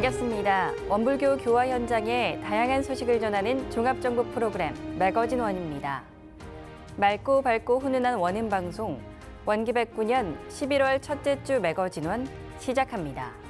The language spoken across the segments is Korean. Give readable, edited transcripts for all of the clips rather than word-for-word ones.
반갑습니다. 원불교 교화 현장의 다양한 소식을 전하는 종합정보 프로그램 매거진 원입니다. 맑고 밝고 훈훈한 원음 방송 원기백구년 11월 첫째 주 매거진 원 시작합니다.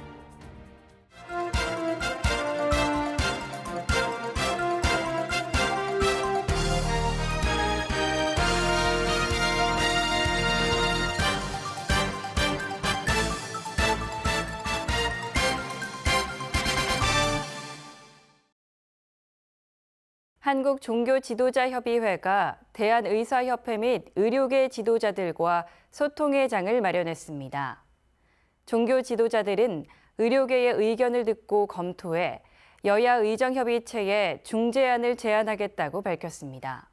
한국종교지도자협의회가 대한의사협회 및 의료계 지도자들과 소통의 장을 마련했습니다. 종교 지도자들은 의료계의 의견을 듣고 검토해 여야 의정협의체에 중재안을 제안하겠다고 밝혔습니다.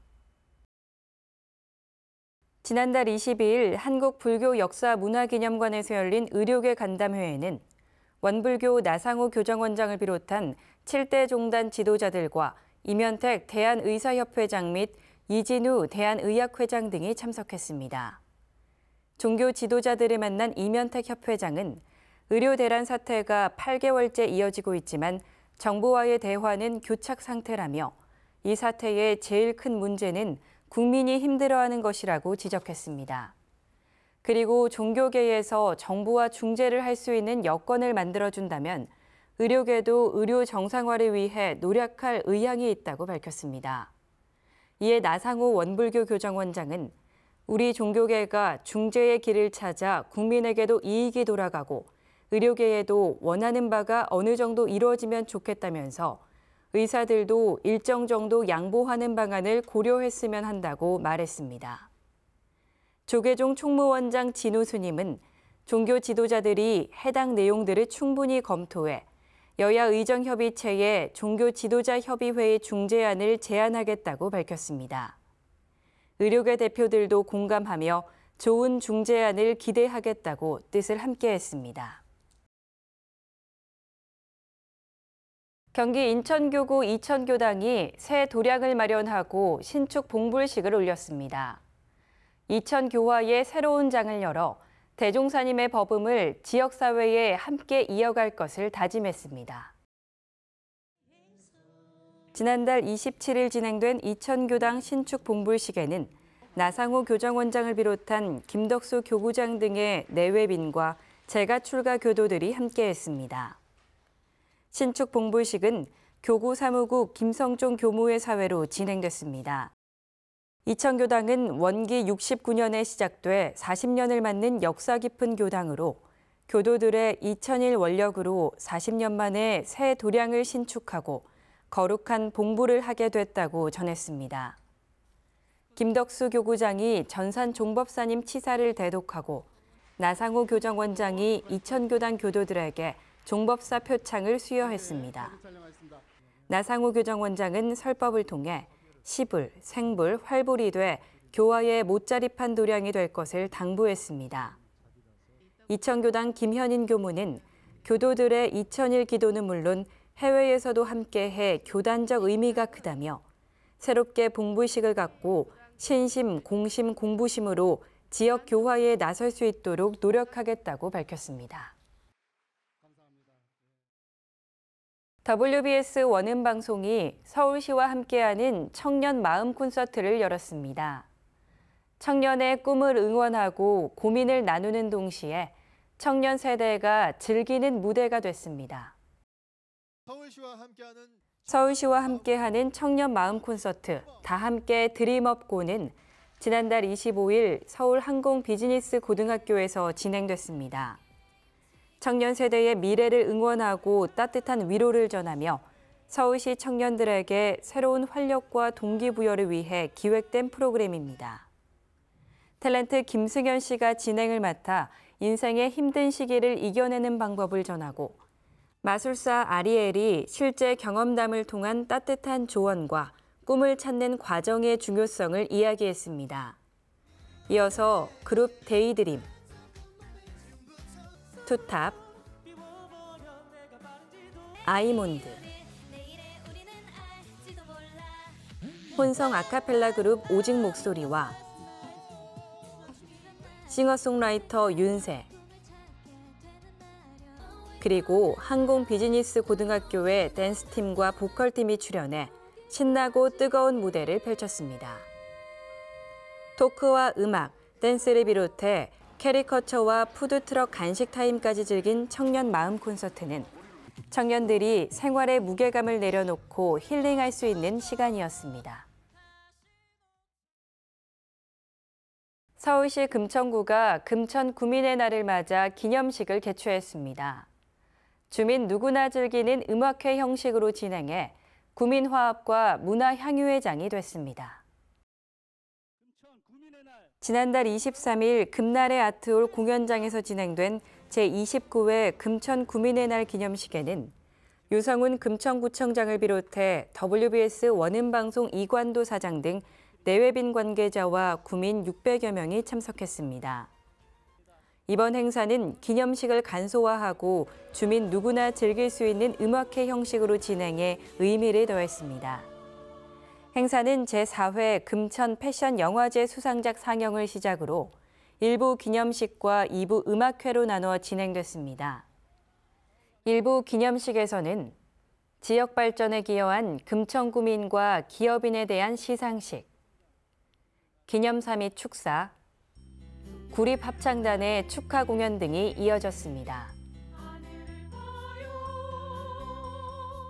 지난달 22일 한국불교역사문화기념관에서 열린 의료계 간담회에는 원불교 나상호 교정원장을 비롯한 7대 종단 지도자들과 이면택 대한의사협회장 및 이진우 대한의학회장 등이 참석했습니다. 종교 지도자들을 만난 이면택 협회장은 의료 대란 사태가 8개월째 이어지고 있지만 정부와의 대화는 교착 상태라며 이 사태의 제일 큰 문제는 국민이 힘들어하는 것이라고 지적했습니다. 그리고 종교계에서 정부와 중재를 할 수 있는 여건을 만들어준다면 의료계도 의료 정상화를 위해 노력할 의향이 있다고 밝혔습니다. 이에 나상호 원불교 교정원장은 우리 종교계가 중재의 길을 찾아 국민에게도 이익이 돌아가고 의료계에도 원하는 바가 어느 정도 이루어지면 좋겠다면서 의사들도 일정 정도 양보하는 방안을 고려했으면 한다고 말했습니다. 조계종 총무원장 진우 스님은 종교 지도자들이 해당 내용들을 충분히 검토해 여야 의정협의체에 종교지도자협의회의 중재안을 제안하겠다고 밝혔습니다. 의료계 대표들도 공감하며 좋은 중재안을 기대하겠다고 뜻을 함께했습니다. 경기 인천교구 이천교당이 새 도량을 마련하고 신축 봉불식을 올렸습니다. 이천교화의 새로운 장을 열어 대종사님의 법음을 지역사회에 함께 이어갈 것을 다짐했습니다. 지난달 27일 진행된 이천교당 신축 봉불식에는 나상호 교정원장을 비롯한 김덕수 교구장 등의 내외빈과 재가 출가 교도들이 함께했습니다. 신축 봉불식은 교구 사무국 김성종 교무의 사회로 진행됐습니다. 이천교당은 원기 69년에 시작돼 40년을 맞는 역사 깊은 교당으로 교도들의 2000일 원력으로 40년 만에 새 도량을 신축하고 거룩한 봉부를 하게 됐다고 전했습니다. 김덕수 교구장이 전산 종법사님 치사를 대독하고 나상호 교정원장이 이천교당 교도들에게 종법사 표창을 수여했습니다. 나상호 교정원장은 설법을 통해 시불, 생불, 활불이 돼 교화에 못자립한 도량이 될 것을 당부했습니다. 이천교당 김현인 교무는 교도들의 2000일 기도는 물론 해외에서도 함께해 교단적 의미가 크다며 새롭게 봉불식을 갖고 신심, 공심, 공부심으로 지역 교화에 나설 수 있도록 노력하겠다고 밝혔습니다. WBS 원음 방송이 서울시와 함께하는 청년 마음 콘서트를 열었습니다. 청년의 꿈을 응원하고 고민을 나누는 동시에 청년 세대가 즐기는 무대가 됐습니다. 서울시와 함께하는 청년 마음 콘서트 다 함께 드림업고는 지난달 25일 서울 항공비즈니스고등학교에서 진행됐습니다. 청년 세대의 미래를 응원하고 따뜻한 위로를 전하며 서울시 청년들에게 새로운 활력과 동기부여를 위해 기획된 프로그램입니다. 탤런트 김승현 씨가 진행을 맡아 인생의 힘든 시기를 이겨내는 방법을 전하고 마술사 아리엘이 실제 경험담을 통한 따뜻한 조언과 꿈을 찾는 과정의 중요성을 이야기했습니다. 이어서 그룹 데이드림, 투탑, 아이몬드, 혼성 아카펠라 그룹 오직 목소리와 싱어송라이터 윤세, 그리고 항공비즈니스고등학교의 댄스팀과 보컬팀이 출연해 신나고 뜨거운 무대를 펼쳤습니다. 토크와 음악, 댄스를 비롯해 캐리커처와 푸드트럭 간식 타임까지 즐긴 청년 마음 콘서트는 청년들이 생활의 무게감을 내려놓고 힐링할 수 있는 시간이었습니다. 서울시 금천구가 금천 구민의 날을 맞아 기념식을 개최했습니다. 주민 누구나 즐기는 음악회 형식으로 진행해 구민화합과 문화향유회장이 됐습니다. 지난달 23일 금날의 아트홀 공연장에서 진행된 제29회 금천 구민의 날 기념식에는 유성훈 금천구청장을 비롯해 WBS 원음방송 이관도 사장 등 내외빈 관계자와 구민 600여 명이 참석했습니다. 이번 행사는 기념식을 간소화하고 주민 누구나 즐길 수 있는 음악회 형식으로 진행해 의미를 더했습니다. 행사는 제4회 금천 패션 영화제 수상작 상영을 시작으로 1부 기념식과 2부 음악회로 나눠 진행됐습니다. 1부 기념식에서는 지역 발전에 기여한 금천구민과 기업인에 대한 시상식, 기념 3.2 축사, 구립합창단의 축하 공연 등이 이어졌습니다.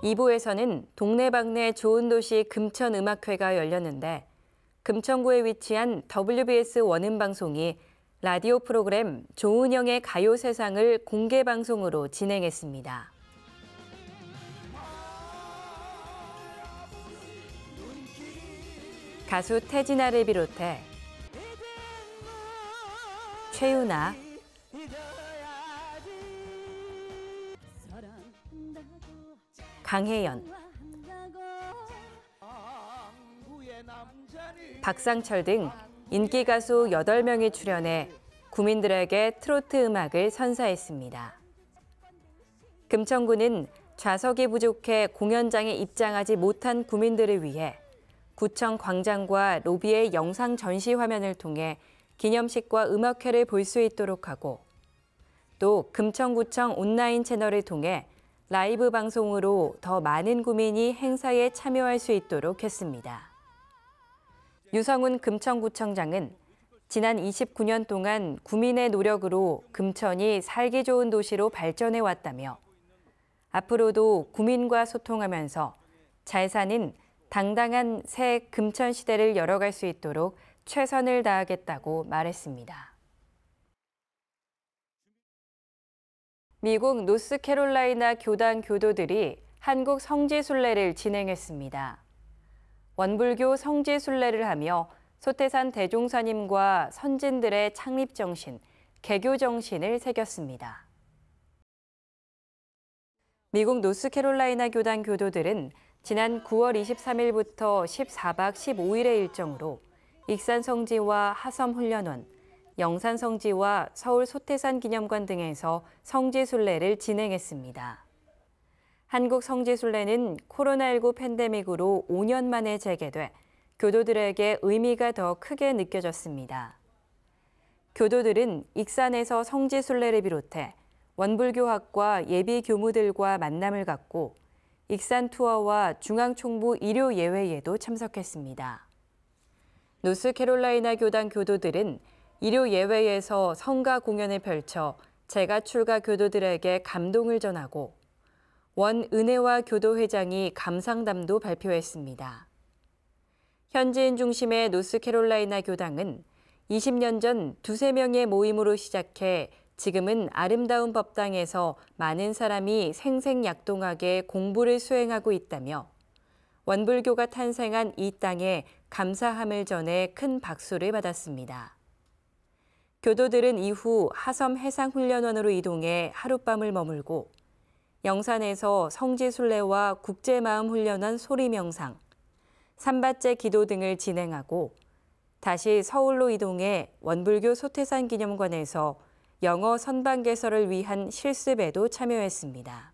2부에서는 동네방네 좋은 도시 금천음악회가 열렸는데 금천구에 위치한 WBS 원음방송이 라디오 프로그램 조은영의 가요세상을 공개방송으로 진행했습니다. 가수 태진아를 비롯해 최유나, 강혜연, 박상철 등 인기 가수 8명이 출연해 구민들에게 트로트 음악을 선사했습니다. 금천구는 좌석이 부족해 공연장에 입장하지 못한 구민들을 위해 구청 광장과 로비의 영상 전시 화면을 통해 기념식과 음악회를 볼 수 있도록 하고 또 금천구청 온라인 채널을 통해 라이브 방송으로 더 많은 구민이 행사에 참여할 수 있도록 했습니다. 유성훈 금천구청장은 지난 29년 동안 구민의 노력으로 금천이 살기 좋은 도시로 발전해 왔다며 앞으로도 구민과 소통하면서 잘 사는 당당한 새 금천 시대를 열어갈 수 있도록 최선을 다하겠다고 말했습니다. 미국 노스캐롤라이나 교단 교도들이 한국 성지순례를 진행했습니다. 원불교 성지순례를 하며 소태산 대종사님과 선진들의 창립정신, 개교정신을 새겼습니다. 미국 노스캐롤라이나 교단 교도들은 지난 9월 23일부터 14박 15일의 일정으로 익산성지와 하섬훈련원, 영산성지와 서울 소태산 기념관 등에서 성지순례를 진행했습니다. 한국 성지순례는 코로나19 팬데믹으로 5년 만에 재개돼 교도들에게 의미가 더 크게 느껴졌습니다. 교도들은 익산에서 성지순례를 비롯해 원불교학과 예비교무들과 만남을 갖고 익산 투어와 중앙총부 일요 예회에도 참석했습니다. 노스캐롤라이나 교단 교도들은 일요 예회에서 성가 공연을 펼쳐 재가 출가 교도들에게 감동을 전하고 원은혜와 교도회장이 감상담도 발표했습니다. 현지인 중심의 노스캐롤라이나 교당은 20년 전 2~3명의 모임으로 시작해 지금은 아름다운 법당에서 많은 사람이 생생약동하게 공부를 수행하고 있다며 원불교가 탄생한 이 땅에 감사함을 전해 큰 박수를 받았습니다. 교도들은 이후 하섬 해상훈련원으로 이동해 하룻밤을 머물고 영산에서 성지순례와 국제마음훈련원 소리명상, 삼바째 기도 등을 진행하고 다시 서울로 이동해 원불교 소태산 기념관에서 영어 선방 개설을 위한 실습에도 참여했습니다.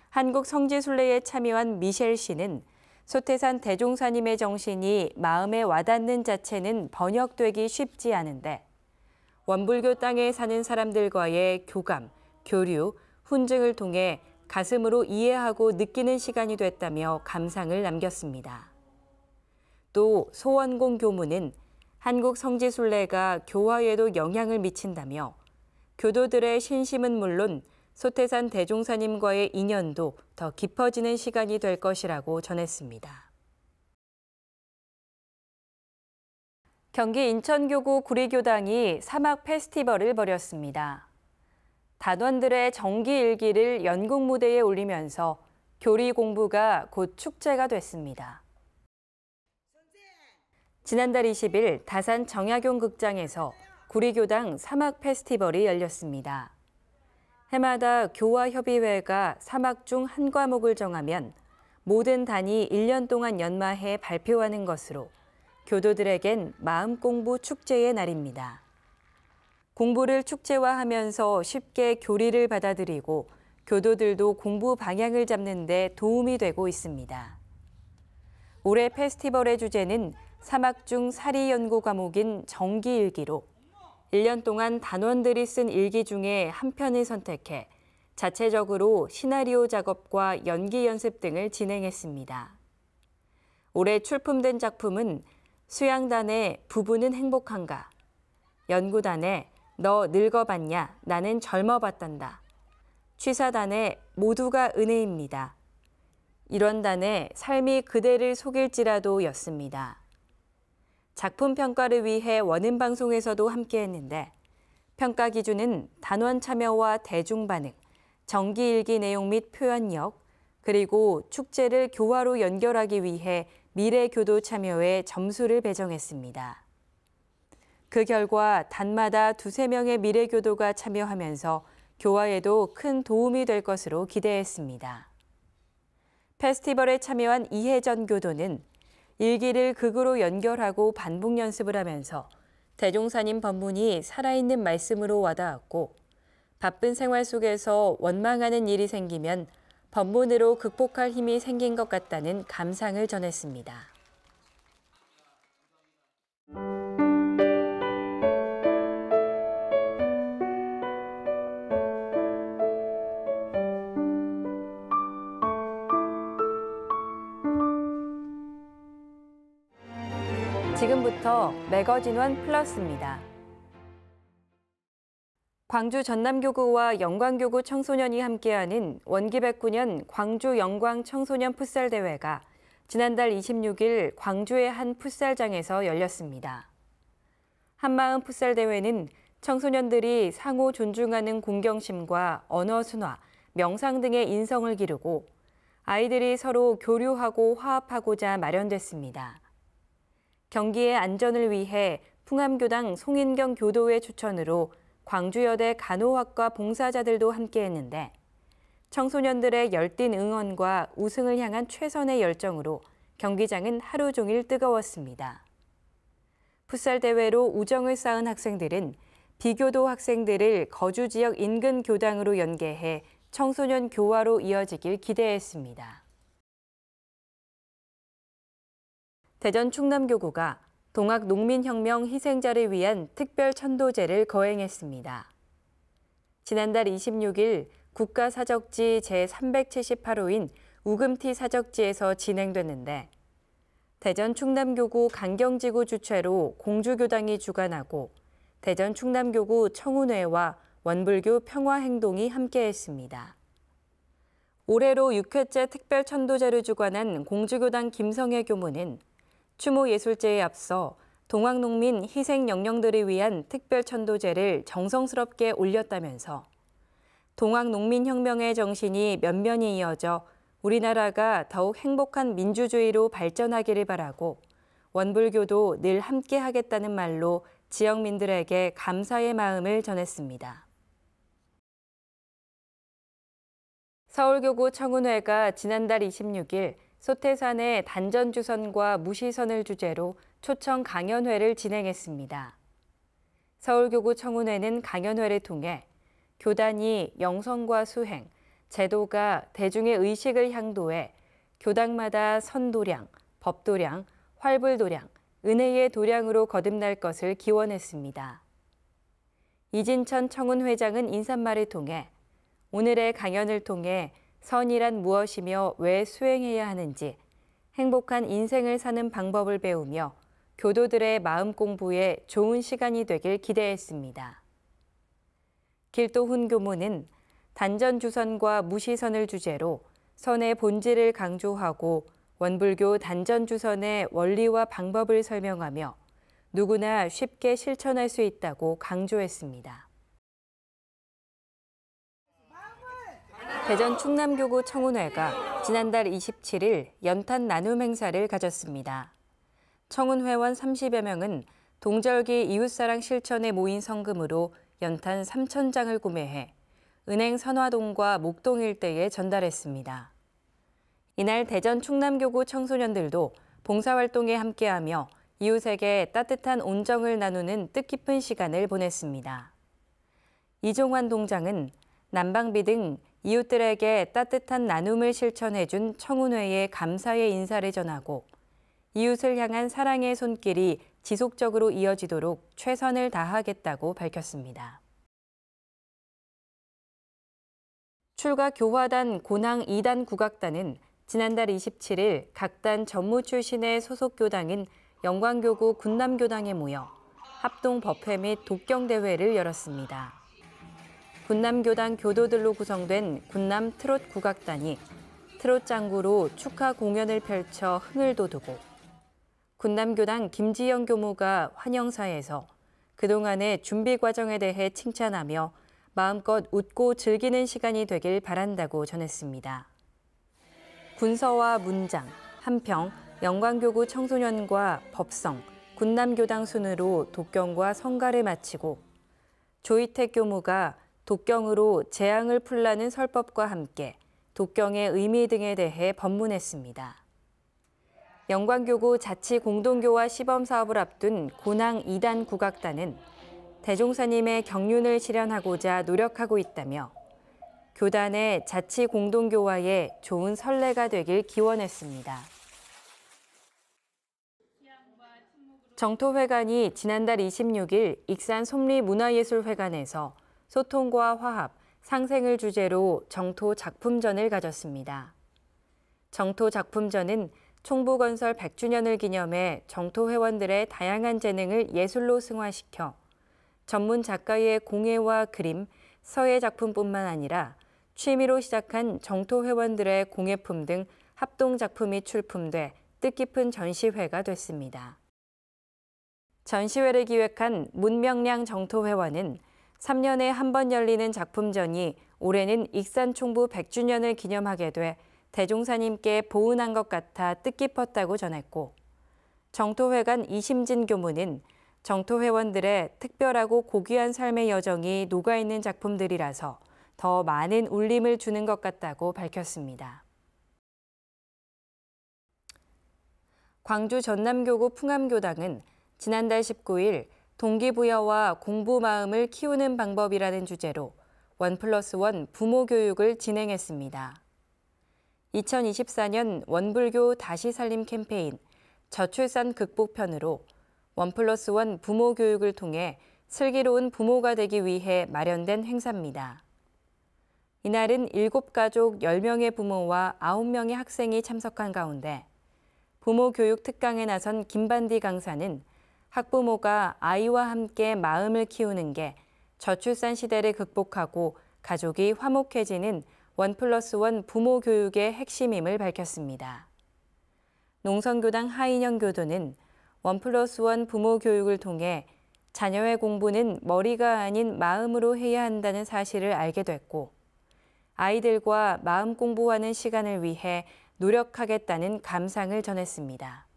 한국 성지순례에 참여한 미셸 씨는 소태산 대종사님의 정신이 마음에 와닿는 자체는 번역되기 쉽지 않은데 원불교 땅에 사는 사람들과의 교감, 교류, 훈증을 통해 가슴으로 이해하고 느끼는 시간이 됐다며 감상을 남겼습니다. 또 소원공 교무는 한국 성지순례가 교화에도 영향을 미친다며 교도들의 신심은 물론 소태산 대종사님과의 인연도 더 깊어지는 시간이 될 것이라고 전했습니다. 경기 인천교구 구리교당이 사막 페스티벌을 벌였습니다. 단원들의 정기일기를 연극 무대에 올리면서 교리 공부가 곧 축제가 됐습니다. 지난달 20일 다산 정약용 극장에서 구리교당 사막 페스티벌이 열렸습니다. 해마다 교화협의회가 사막 중 한 과목을 정하면 모든 단이 1년 동안 연마해 발표하는 것으로 교도들에겐 마음공부 축제의 날입니다. 공부를 축제화하면서 쉽게 교리를 받아들이고 교도들도 공부 방향을 잡는 데 도움이 되고 있습니다. 올해 페스티벌의 주제는 사막 중 사리 연구 과목인 정기일기로 1년 동안 단원들이 쓴 일기 중에 한 편을 선택해 자체적으로 시나리오 작업과 연기 연습 등을 진행했습니다. 올해 출품된 작품은 수양단의 부부는 행복한가, 연구단의 너 늙어봤냐, 나는 젊어봤단다, 취사단의 모두가 은혜입니다, 일원단의 삶이 그대를 속일지라도 였습니다. 작품 평가를 위해 원음방송에서도 함께했는데 평가 기준은 단원 참여와 대중 반응, 정기일기 내용 및 표현력, 그리고 축제를 교화로 연결하기 위해 미래교도 참여에 점수를 배정했습니다. 그 결과 단마다 2~3명의 미래교도가 참여하면서 교화에도 큰 도움이 될 것으로 기대했습니다. 페스티벌에 참여한 이혜전 교도는 일기를 극으로 연결하고 반복 연습을 하면서 대종사님 법문이 살아있는 말씀으로 와닿았고 바쁜 생활 속에서 원망하는 일이 생기면 법문으로 극복할 힘이 생긴 것 같다는 감상을 전했습니다. 지금부터 매거진원 플러스입니다. 광주 전남교구와 영광교구 청소년이 함께하는 원기백구년 광주 영광 청소년 풋살대회가 지난달 26일 광주의 한 풋살장에서 열렸습니다. 한마음 풋살대회는 청소년들이 상호 존중하는 공경심과 언어 순화, 명상 등의 인성을 기르고 아이들이 서로 교류하고 화합하고자 마련됐습니다. 경기의 안전을 위해 풍암교당 송인경 교도의 추천으로 광주여대 간호학과 봉사자들도 함께했는데 청소년들의 열띤 응원과 우승을 향한 최선의 열정으로 경기장은 하루 종일 뜨거웠습니다. 풋살 대회로 우정을 쌓은 학생들은 비교도 학생들을 거주 지역 인근 교당으로 연계해 청소년 교화로 이어지길 기대했습니다. 대전 충남교구가 동학농민혁명 희생자를 위한 특별 천도제를 거행했습니다. 지난달 26일 국가사적지 제378호인 우금티 사적지에서 진행됐는데 대전 충남교구 강경지구 주최로 공주교당이 주관하고 대전 충남교구 청운회와 원불교 평화행동이 함께했습니다. 올해로 6회째 특별 천도제를 주관한 공주교당 김성애 교무는 추모예술제에 앞서 동학농민 희생 영령들을 위한 특별 천도제를 정성스럽게 올렸다면서 동학농민혁명의 정신이 면면이 이어져 우리나라가 더욱 행복한 민주주의로 발전하기를 바라고 원불교도 늘 함께하겠다는 말로 지역민들에게 감사의 마음을 전했습니다. 서울교구 청운회가 지난달 26일 소태산의 단전주선과 무시선을 주제로 초청 강연회를 진행했습니다. 서울교구 청운회는 강연회를 통해 교단이 영성과 수행, 제도가 대중의 의식을 향도해 교당마다 선도량, 법도량, 활불도량, 은혜의 도량으로 거듭날 것을 기원했습니다. 이진천 청운회장은 인사말을 통해 오늘의 강연을 통해 선이란 무엇이며 왜 수행해야 하는지, 행복한 인생을 사는 방법을 배우며 교도들의 마음 공부에 좋은 시간이 되길 기대했습니다. 길도훈 교무는 단전주선과 무시선을 주제로 선의 본질을 강조하고 원불교 단전주선의 원리와 방법을 설명하며 누구나 쉽게 실천할 수 있다고 강조했습니다. 대전 충남교구 청운회가 지난달 27일 연탄 나눔 행사를 가졌습니다. 청운회원 30여 명은 동절기 이웃사랑 실천에 모인 성금으로 연탄 3,000장을 구매해 은행 선화동과 목동 일대에 전달했습니다. 이날 대전 충남교구 청소년들도 봉사활동에 함께하며 이웃에게 따뜻한 온정을 나누는 뜻깊은 시간을 보냈습니다. 이종환 동장은 난방비 등 이웃들에게 따뜻한 나눔을 실천해준 청운회에 감사의 인사를 전하고 이웃을 향한 사랑의 손길이 지속적으로 이어지도록 최선을 다하겠다고 밝혔습니다. 출가 교화단 고낭 2단 국악단은 지난달 27일 각 단 전무 출신의 소속 교당인 영광교구 군남교당에 모여 합동 법회 및 독경대회를 열었습니다. 군남교당 교도들로 구성된 군남 트롯 국악단이 트롯 장구로 축하 공연을 펼쳐 흥을 돋우고 군남교당 김지영 교무가 환영사에서 그동안의 준비 과정에 대해 칭찬하며 마음껏 웃고 즐기는 시간이 되길 바란다고 전했습니다. 군서와 문장, 한평, 영광교구 청소년과 법성, 군남교당 순으로 독경과 성가를 마치고 조희택 교무가 독경으로 재앙을 풀라는 설법과 함께 독경의 의미 등에 대해 법문했습니다. 영광교구 자치공동교화 시범사업을 앞둔 고낭 2단 국악단은 대종사님의 경륜을 실현하고자 노력하고 있다며 교단의 자치공동교화에 좋은 선례가 되길 기원했습니다. 정토회관이 지난달 26일 익산 솜리문화예술회관에서 소통과 화합, 상생을 주제로 정토 작품전을 가졌습니다. 정토 작품전은 총부건설 100주년을 기념해 정토 회원들의 다양한 재능을 예술로 승화시켜 전문 작가의 공예와 그림, 서예 작품뿐만 아니라 취미로 시작한 정토 회원들의 공예품 등 합동 작품이 출품돼 뜻깊은 전시회가 됐습니다. 전시회를 기획한 문명량 정토 회원은 3년에 한 번 열리는 작품전이 올해는 익산 총부 100주년을 기념하게 돼 대종사님께 보은한 것 같아 뜻깊었다고 전했고 정토회관 이심진 교무는 정토 회원들의 특별하고 고귀한 삶의 여정이 녹아있는 작품들이라서 더 많은 울림을 주는 것 같다고 밝혔습니다. 광주 전남교구 풍암교당은 지난달 19일 동기부여와 공부 마음을 키우는 방법이라는 주제로 1+1 부모 교육을 진행했습니다. 2024년 원불교 다시 살림 캠페인 저출산 극복편으로 1+1 부모 교육을 통해 슬기로운 부모가 되기 위해 마련된 행사입니다. 이날은 7가족 10명의 부모와 9명의 학생이 참석한 가운데 부모 교육 특강에 나선 김반디 강사는 학부모가 아이와 함께 마음을 키우는 게 저출산 시대를 극복하고 가족이 화목해지는 1+1 부모 교육의 핵심임을 밝혔습니다. 농성교당 하인영 교도는 1+1 부모 교육을 통해 자녀의 공부는 머리가 아닌 마음으로 해야 한다는 사실을 알게 됐고 아이들과 마음 공부하는 시간을 위해 노력하겠다는 감상을 전했습니다.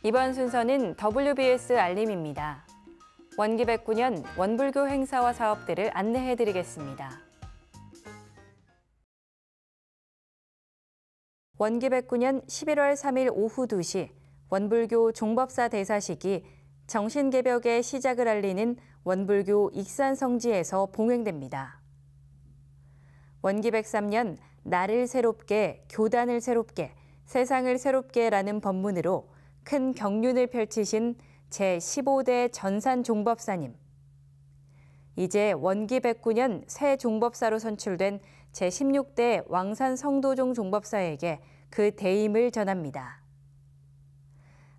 이번 순서는 WBS 알림입니다. 원기 109년 원불교 행사와 사업들을 안내해드리겠습니다. 원기 109년 11월 3일 오후 2시 원불교 종법사 대사식이 정신개벽의 시작을 알리는 원불교 익산성지에서 봉행됩니다. 원기 103년 나를 새롭게, 교단을 새롭게, 세상을 새롭게라는 법문으로 큰 경륜을 펼치신 제15대 전산 종법사님. 이제 원기 109년 새 종법사로 선출된 제16대 왕산 성도종 종법사에게 그 대임을 전합니다.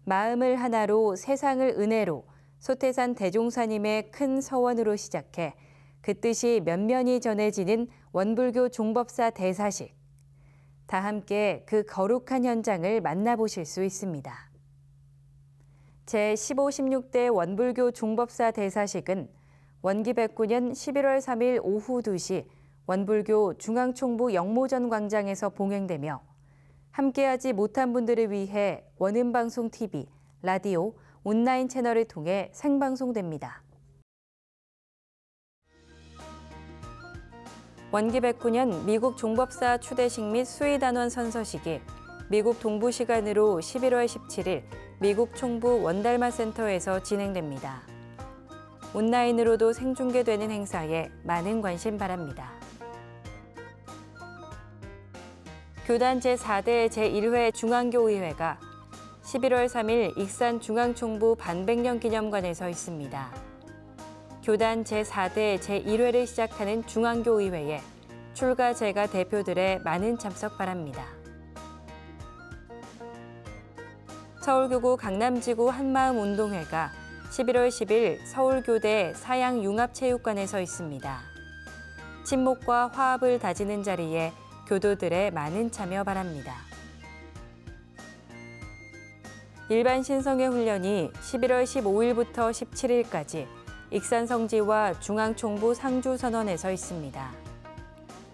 마음을 하나로 세상을 은혜로 소태산 대종사님의 큰 서원으로 시작해 그 뜻이 면면히 전해지는 원불교 종법사 대사식. 다 함께 그 거룩한 현장을 만나보실 수 있습니다. 제15, 16대 원불교 종법사 대사식은 원기 109년 11월 3일 오후 2시 원불교 중앙총부 영모전 광장에서 봉행되며 함께하지 못한 분들을 위해 원음방송TV, 라디오, 온라인 채널을 통해 생방송됩니다. 원기 109년 미국 종법사 추대식 및 수의단원 선서식이 미국 동부 시간으로 11월 17일 미국 총부 원달마 센터에서 진행됩니다. 온라인으로도 생중계되는 행사에 많은 관심 바랍니다. 교단 제4대 제1회 중앙교의회가 11월 3일 익산 중앙총부 반백년 기념관에서 있습니다. 교단 제4대 제1회를 시작하는 중앙교의회에 출가 제가 대표들의 많은 참석 바랍니다. 서울교구 강남지구 한마음운동회가 11월 10일 서울교대 사양융합체육관에서 있습니다. 친목과 화합을 다지는 자리에 교도들의 많은 참여 바랍니다. 일반 신성회 훈련이 11월 15일부터 17일까지 익산성지와 중앙총부 상주선원에서 있습니다.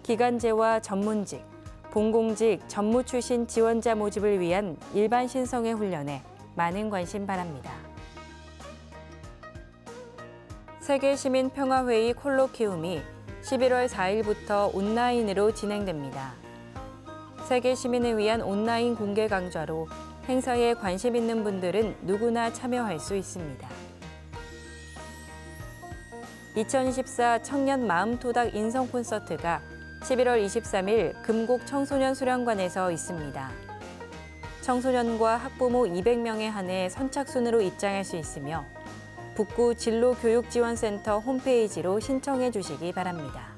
기간제와 전문직, 본공직, 전무 출신 지원자 모집을 위한 일반 신성회 훈련에 많은 관심 바랍니다. 세계시민평화회의 콜로키움이 11월 4일부터 온라인으로 진행됩니다. 세계 시민을 위한 온라인 공개 강좌로 행사에 관심 있는 분들은 누구나 참여할 수 있습니다. 2024 청년 마음토닥 인성 콘서트가 11월 23일 금곡 청소년 수련관에서 있습니다. 청소년과 학부모 200명에 한해 선착순으로 입장할 수 있으며 북구 진로교육지원센터 홈페이지로 신청해 주시기 바랍니다.